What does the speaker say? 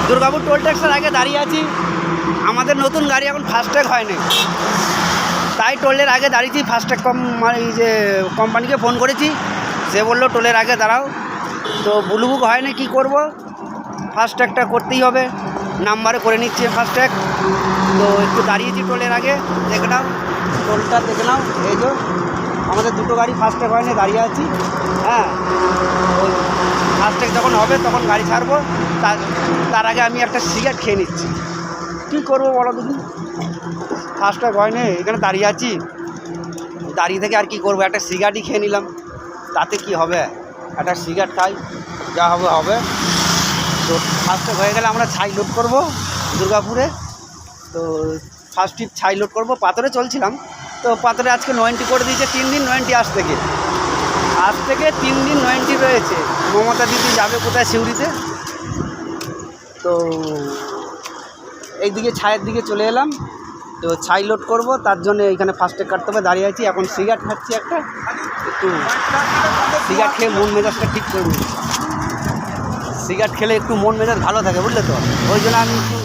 Durgapur toll ট্যাক্সের আগে দাঁড়িয়ে আছি। আমাদের নতুন গাড়ি এখন ফাস্ট্যাগ হয়নি, তাই টোলের আগে দাঁড়িয়েছি। ফাস্ট্যাগ এই যে কোম্পানিকে ফোন করেছি, সে বললো টোলের আগে দাঁড়াও। তো ব্লুবুক হয়নি, কী করব, ফাস্ট্যাগটা করতেই হবে। নাম্বারে করে নিচ্ছি ফাস্ট্যাগ। তো একটু দাঁড়িয়েছি টোলের আগে, দেখে নাও টোলটা, দেখে নাও। এই যে আমাদের দুটো গাড়ি ফাস্ট্যাগ হয়নি, দাঁড়িয়ে আছি। হ্যাঁ, ওই ফাস্ট্যাগ যখন হবে তখন গাড়ি ছাড়বো। তার আগে আমি একটা সিগারেট খেয়ে নিচ্ছি। কী করবো বলো দেখি, ফাস্ট্যাগ হয়নি, এখানে দাঁড়িয়ে আছি। দাঁড়িয়ে থেকে আর কি করবো, একটা সিগারেটই খেয়ে নিলাম, তাতে কি হবে। একটা সিগারেট খাই, যা হবে হবে। তো ফাস্ট্যাগ হয়ে গেলে আমরা ছাই লোড করবো দুর্গাপুরে। তো ফার্স্ট ট্রিপ ছাই লোড করবো। পাথরে চলছিলাম, তো পাথরে আজকে 90 করে দিয়েছে। 3 দিন 90 আজ থেকে 3 দিন 90 রয়েছে। মমতা দিদি যাবে কোথায়, সিউড়িতে। তো এইদিকে ছায়ের দিকে চলে এলাম, তো ছাই লোড করব, তার জন্য এইখানে ফাস্ট্যাগ কাটতে হবে, দাঁড়িয়ে আছি। এখন সিগারেট খাচ্ছি একটা, একটু সিগারেট খেয়ে মন মেজাজটা ঠিক করবি। সিগারেট খেলে একটু মন মেজাজ ভালো থাকে, বুঝলে তো। ওই জন্য আমি একটু